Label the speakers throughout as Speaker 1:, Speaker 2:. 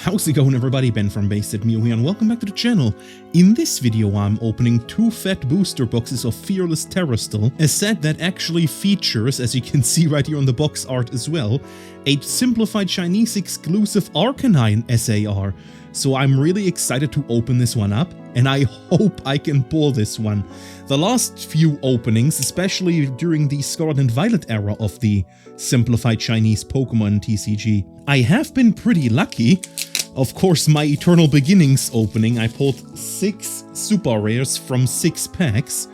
Speaker 1: How's it going, everybody? Ben from basesetmew here and welcome back to the channel. In this video I'm opening 2 fat booster boxes of Fearless Terastal, a set that actually features, as you can see right here on the box art as well, a simplified Chinese exclusive Arcanine SAR. So I'm really excited to open this one up, and I hope I can pull this one. The last few openings, especially during the Scarlet and Violet era of the simplified Chinese Pokemon TCG, I have been pretty lucky. Of course, my Eternal Beginnings opening, I pulled 6 super rares from 6 packs.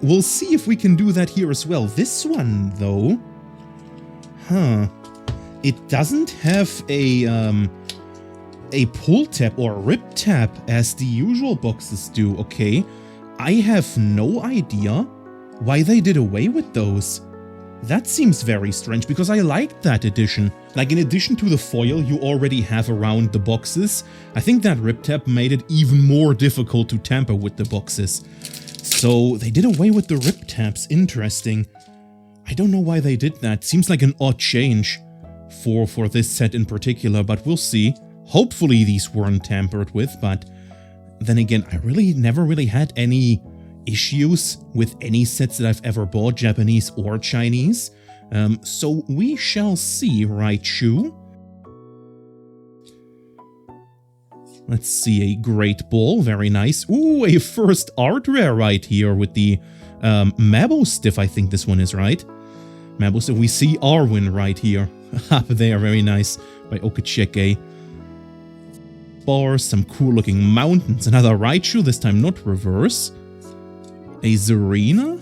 Speaker 1: We'll see if we can do that here as well. This one, though, it doesn't have a pull tab or rip tab as the usual boxes do. Okay, I have no idea why they did away with those. That seems very strange, because I liked that edition. Like, in addition to the foil you already have around the boxes, I think that rip tab made it even more difficult to tamper with the boxes. So they did away with the rip tabs. Interesting. I don't know why they did that. Seems like an odd change for this set in particular, but we'll see. Hopefully these weren't tampered with, but then again, I never really had any issues with any sets that I've ever bought, Japanese or Chinese. So we shall see, Raichu. Let's see, a Great Ball, very nice. Ooh, a first art rare right here with the Mabostiff, I think this one is, right? Mabostiff, we see Arwin right here. Up there, very nice, by upklyak. Bars, some cool looking mountains, another Raichu, this time not reverse. A Zarina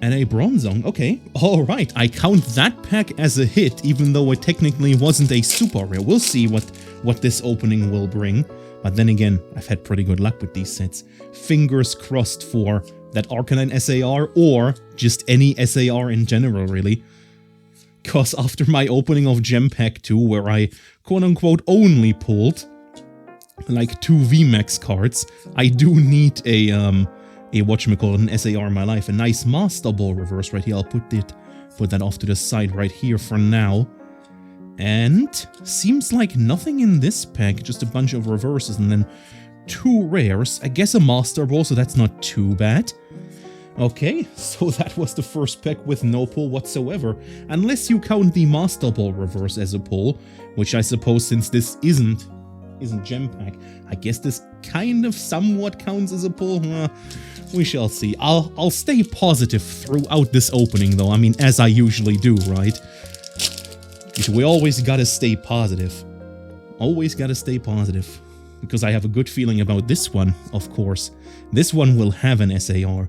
Speaker 1: and a Bronzong. Okay, alright, I count that pack as a hit, even though it technically wasn't a super rare. We'll see what this opening will bring. But then again, I've had pretty good luck with these sets. Fingers crossed for that Arcanine SAR, or just any SAR in general, really. Because after my opening of Gem Pack 2, where I quote-unquote only pulled like 2 VMAX cards, I do need a whatchamacallit, an SAR in my life. A nice Master Ball reverse right here. I'll put that off to the side right here for now. And seems like nothing in this pack, just a bunch of reverses and then 2 rares. I guess a Master Ball, so that's not too bad. Okay, so that was the first pack with no pull whatsoever, unless you count the Master Ball reverse as a pull, which I suppose, since this isn't Gem Pack, I guess this kind of somewhat counts as a pull. We shall see. I'll stay positive throughout this opening, though. I mean, as I usually do, right? We always gotta stay positive. Always gotta stay positive. Because I have a good feeling about this one, of course. This one will have an SAR.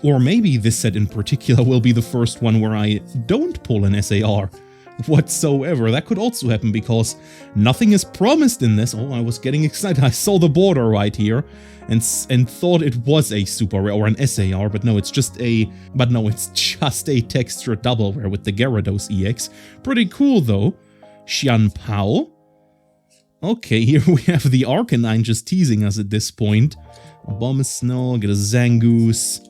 Speaker 1: Or maybe this set in particular will be the first one where I don't pull an SAR whatsoever. That could also happen, because nothing is promised in this. Oh, I was getting excited. I saw the border right here and thought it was a super rare or an SAR, but no, it's just a texture double rare with the Gyarados EX. Pretty cool though. Xianpao. Okay, here we have the Arcanine just teasing us at this point. Abomasnow, get a Zangoose.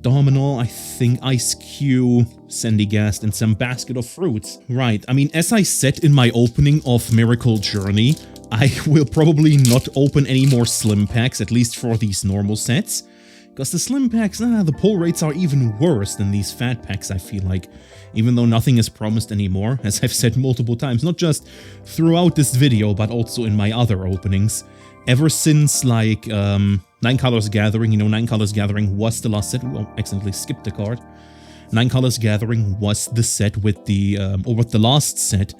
Speaker 1: Dominal, I think, Ice Cube, Sandygast, and some basket of fruits. Right, I mean, as I said in my opening of Miracle Journey, I will probably not open any more slim packs, at least for these normal sets. Because the slim packs, the pull rates are even worse than these fat packs, I feel like. Even though nothing is promised anymore, as I've said multiple times, not just throughout this video, but also in my other openings. Ever since, like, 9 Colors Gathering, you know, 9 Colors Gathering was the last set. Oh, accidentally skipped the card. 9 Colors Gathering was the set with the, or with the last set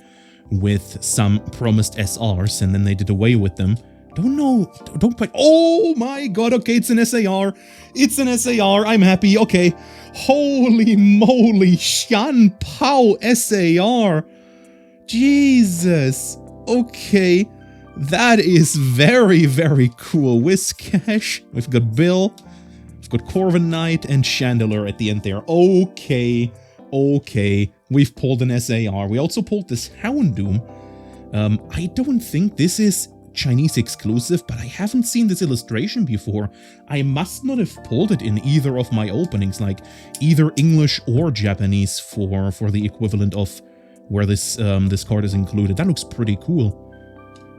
Speaker 1: with some promised SRs, and then they did away with them. Don't quite. Oh my god, okay, it's an SAR. It's an SAR, I'm happy, okay. Holy moly, Xianpao SAR. Jesus, okay. That is very, very cool. Whiscash. We've got Bill. We've got Corviknight and Chandelure at the end there. Okay. Okay. We've pulled an SAR. We also pulled this Houndoom. I don't think this is Chinese exclusive, but I haven't seen this illustration before. I must not have pulled it in either of my openings, like either English or Japanese for the equivalent of where this card is included. That looks pretty cool.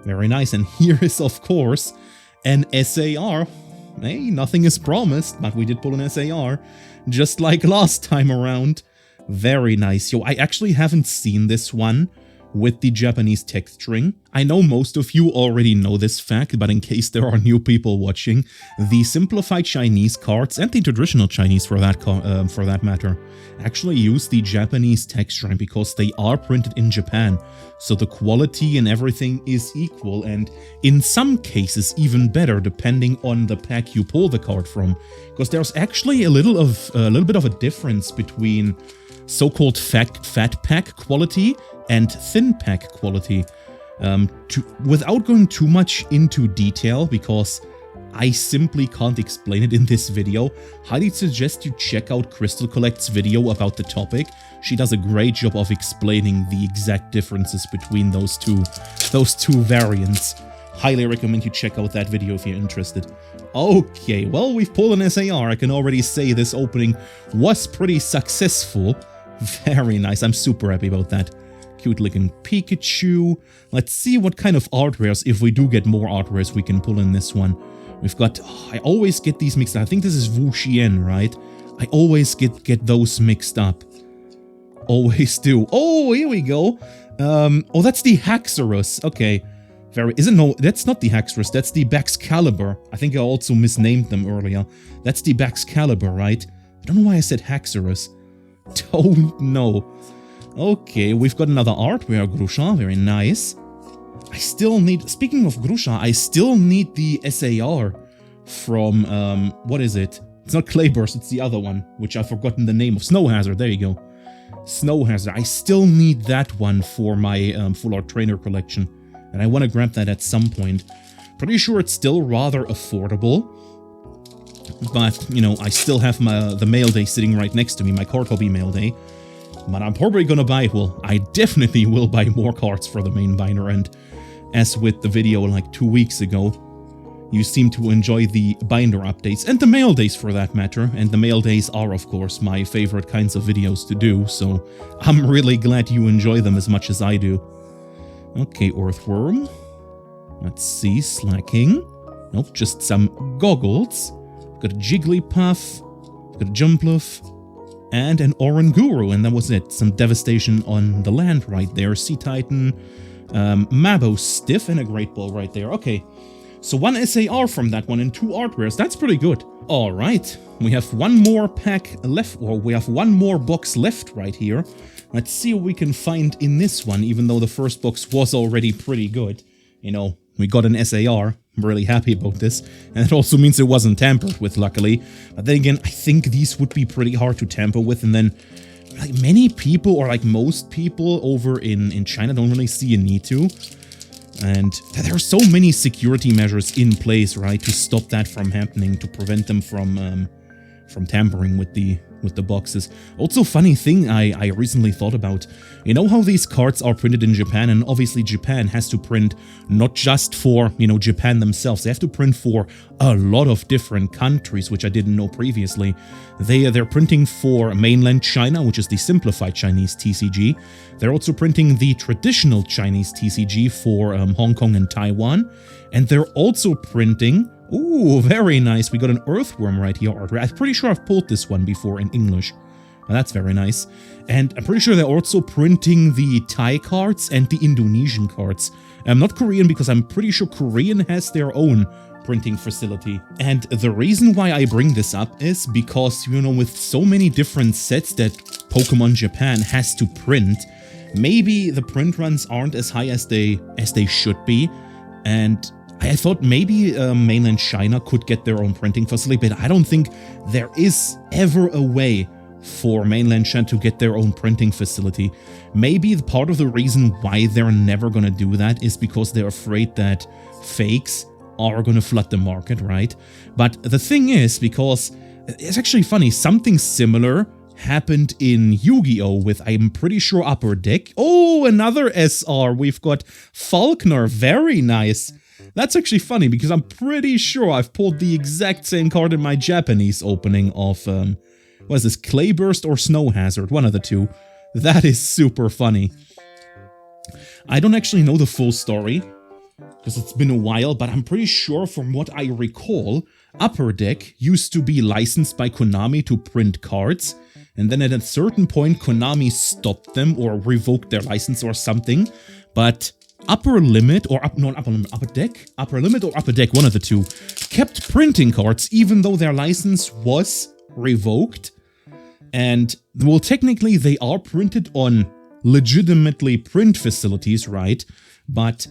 Speaker 1: Very nice. And here is, of course, an SAR. Hey, nothing is promised, but we did pull an SAR, just like last time around. Very nice. Yo, I actually haven't seen this one with the Japanese texturing. I know most of you already know this fact, but in case there are new people watching, the simplified Chinese cards, and the traditional Chinese for that matter, actually use the Japanese texturing because they are printed in Japan. So the quality and everything is equal, and in some cases even better, depending on the pack you pull the card from. Because there's actually a little bit of a difference between so-called fat pack quality and thin pack quality. Without going too much into detail, because I simply can't explain it in this video, highly suggest you check out Crystal Collect's video about the topic. She does a great job of explaining the exact differences between those two variants. Highly recommend you check out that video if you're interested. Okay, well, we've pulled an SAR. I can already say this opening was pretty successful. Very nice. I'm super happy about that. Cute looking Pikachu. Let's see what kind of art rares, if we do get more art rares, we can pull in this one. We've got, I always get these mixed up. I think this is Wuxian, right? I always get those mixed up. Always do. Oh, here we go. Oh, that's the Haxorus. Okay. No, that's not the Haxorus. That's the Baxcalibur. I think I also misnamed them earlier. That's the Baxcalibur, right? I don't know why I said Haxorus. Don't know. Okay, we've got another art rare, Grusha. Very nice. I still need, speaking of Grusha, I still need the SAR from, what is it? It's not Clayburst, it's the other one, which I've forgotten the name of. Snow Hazard, there you go. Snow Hazard. I still need that one for my Full Art Trainer collection, and I want to grab that at some point. Pretty sure it's still rather affordable, but, you know, I still have the mail day sitting right next to me, my card hobby mail day. But I'm probably gonna buy, well, I definitely will buy more cards for the main binder, and as with the video like 2 weeks ago, you seem to enjoy the binder updates, and the mail days for that matter, and the mail days are, of course, my favorite kinds of videos to do, so I'm really glad you enjoy them as much as I do. Okay, Earthworm. Let's see, Slacking. Nope, just some goggles. Got a Jigglypuff, got a Jumpluff, and an Oranguru, and that was it. Some devastation on the land right there. Sea Titan, Mabo Stiff, and a Great Ball right there. Okay, so one SAR from that one and 2 art rares. That's pretty good. All right, we have one more pack left, or we have one more box left right here. Let's see what we can find in this one, even though the first box was already pretty good. You know, we got an SAR. I'm really happy about this, and it also means it wasn't tampered with, luckily. But then again, I think these would be pretty hard to tamper with, and then like many people, or like most people over in China, don't really see a need to. And there are so many security measures in place, right, to stop that from happening, to prevent them from tampering with the boxes. Also, funny thing I recently thought about, you know how these cards are printed in Japan, and obviously Japan has to print not just for, you know, Japan themselves, they have to print for a lot of different countries, which I didn't know previously. They're printing for mainland China, which is the simplified Chinese TCG. They're also printing the traditional Chinese TCG for Hong Kong and Taiwan, and they're also printing, ooh, very nice. We got an Earthworm right here. I'm pretty sure I've pulled this one before in English. Well, that's very nice. And I'm pretty sure they're also printing the Thai cards and the Indonesian cards. Not Korean, because I'm pretty sure Korean has their own printing facility. And the reason why I bring this up is because, you know, with so many different sets that Pokemon Japan has to print, maybe the print runs aren't as high as they should be. And I thought maybe mainland China could get their own printing facility, but I don't think there is ever a way for mainland China to get their own printing facility. Maybe part of the reason why they're never going to do that is because they're afraid that fakes are going to flood the market, right? But the thing is, because it's actually funny, something similar happened in Yu-Gi-Oh! With, I'm pretty sure, Upper Deck. Oh, another SR. We've got Falkner. Very nice. That's actually funny, because I'm pretty sure I've pulled the exact same card in my Japanese opening of, what is this, Clayburst or Snow Hazard? One of the two. That is super funny. I don't actually know the full story, because it's been a while, but I'm pretty sure from what I recall, Upper Deck used to be licensed by Konami to print cards, and then at a certain point Konami stopped them or revoked their license or something, but Upper Limit, or Upper Deck, one of the two, kept printing cards even though their license was revoked. And, well, technically they are printed on legitimately print facilities, right? But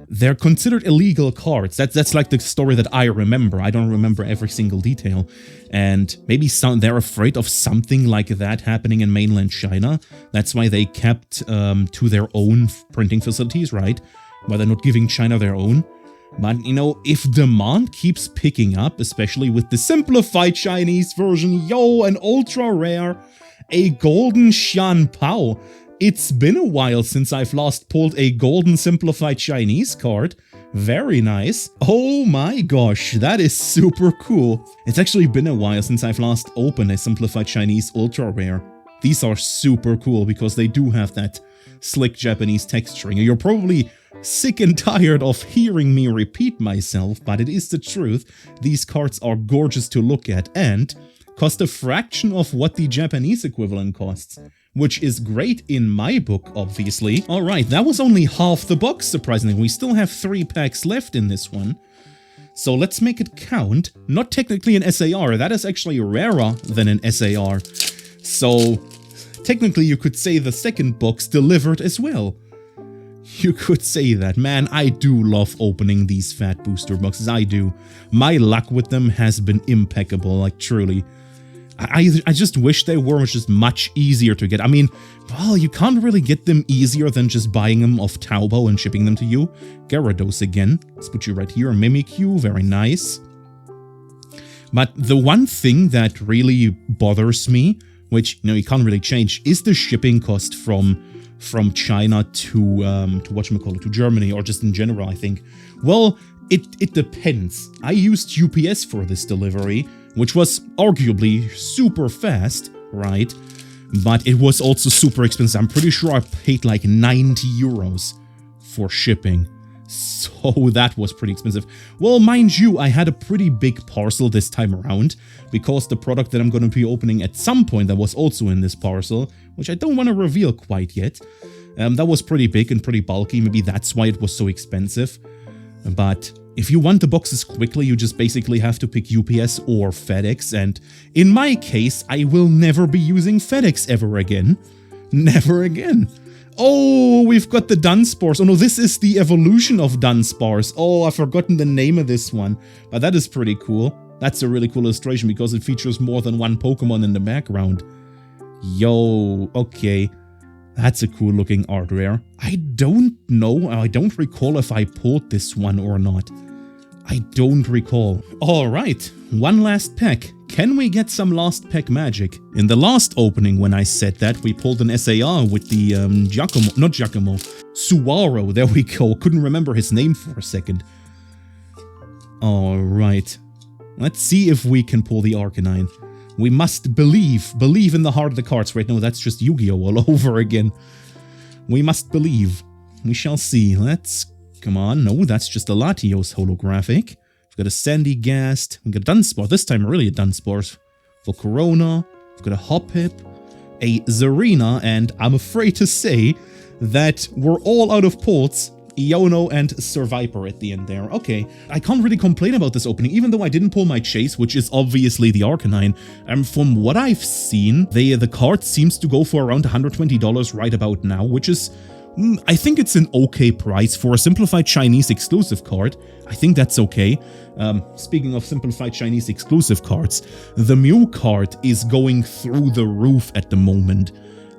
Speaker 1: they're considered illegal cards. That's like the story that I remember. I don't remember every single detail. And maybe they're afraid of something like that happening in mainland China. That's why they kept to their own printing facilities, right? Why they're not giving China their own. But, you know, if demand keeps picking up, especially with the simplified Chinese version, yo, an ultra rare, a golden Xian Pao. It's been a while since I've last pulled a golden simplified Chinese card. Very nice. Oh my gosh, that is super cool. It's actually been a while since I've last opened a simplified Chinese ultra rare. These are super cool because they do have that slick Japanese texturing. You're probably sick and tired of hearing me repeat myself, but it is the truth. These cards are gorgeous to look at and cost a fraction of what the Japanese equivalent costs, which is great in my book, obviously. Alright, that was only half the box, surprisingly. We still have 3 packs left in this one. So let's make it count. Not technically an SAR, that is actually rarer than an SAR. So technically you could say the second box delivered as well. You could say that. Man, I do love opening these fat booster boxes, I do. My luck with them has been impeccable, like truly. I just wish they were just much easier to get. I mean, well, you can't really get them easier than just buying them off Taobao and shipping them to you. Gyarados again. Let's put you right here. Mimikyu, very nice. But the one thing that really bothers me, which, you know, you can't really change, is the shipping cost from China to whatchamacallit, to Germany, or just in general, I think. Well, it depends. I used UPS for this delivery, which was arguably super fast, right? But it was also super expensive. I'm pretty sure I paid like 90 euros for shipping. So that was pretty expensive. Well, mind you, I had a pretty big parcel this time around, because the product that I'm going to be opening at some point that was also in this parcel, which I don't want to reveal quite yet, that was pretty big and pretty bulky. Maybe that's why it was so expensive. But if you want the boxes quickly, you just basically have to pick UPS or FedEx, and in my case, I will never be using FedEx ever again. Never again. Oh, we've got the Dunsparce. Oh no, this is the evolution of Dunsparce. Oh, I've forgotten the name of this one, but that is pretty cool. That's a really cool illustration because it features more than one Pokemon in the background. Yo, okay. That's a cool looking art rare. I don't know, I don't recall if I pulled this one or not. I don't recall. Alright, one last pack. Can we get some last pack magic? In the last opening when I said that, we pulled an SAR with the Suwaro, there we go. Couldn't remember his name for a second. Alright, let's see if we can pull the Arcanine. We must believe in the heart of the cards. Right, no, that's just Yu-Gi-Oh! All over again. We must believe. We shall see. Let's, come on, no, that's just a Latios holographic. We've got a Sandygast, we've got a Dunsparce, this time really a Dunsparce. Volcarona, we've got a Hoppip, a Zarina, and I'm afraid to say that we're all out of pulls. Iono and Survivor at the end there. Okay, I can't really complain about this opening, even though I didn't pull my chase, which is obviously the Arcanine. And from what I've seen, the card seems to go for around $120 right about now, which is, I think it's an okay price for a simplified Chinese exclusive card. I think that's okay. Speaking of simplified Chinese exclusive cards, the Mew card is going through the roof at the moment.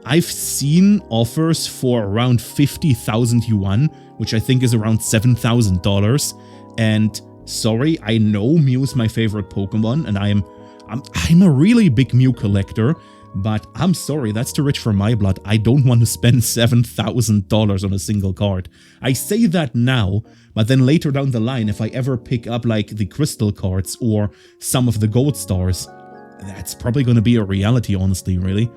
Speaker 1: I've seen offers for around 50,000 yuan, which I think is around $7,000. And sorry, I know Mew's my favorite Pokemon, and I'm a really big Mew collector, but I'm sorry, that's too rich for my blood. I don't want to spend $7,000 on a single card. I say that now, but then later down the line, if I ever pick up like the Crystal cards or some of the Gold Stars, that's probably going to be a reality, honestly, really.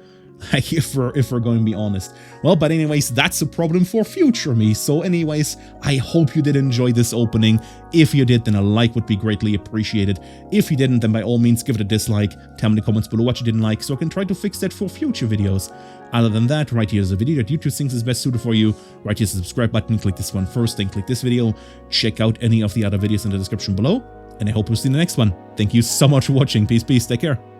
Speaker 1: Like, if we're going to be honest. Well, but anyways, that's a problem for future me. So anyways, I hope you did enjoy this opening. If you did, then a like would be greatly appreciated. If you didn't, then by all means, give it a dislike. Tell me in the comments below what you didn't like, so I can try to fix that for future videos. Other than that, right here is a video that YouTube thinks is best suited for you. Right here's the subscribe button. Click this one first, then click this video. Check out any of the other videos in the description below. And I hope we'll see you in the next one. Thank you so much for watching. Peace, peace. Take care.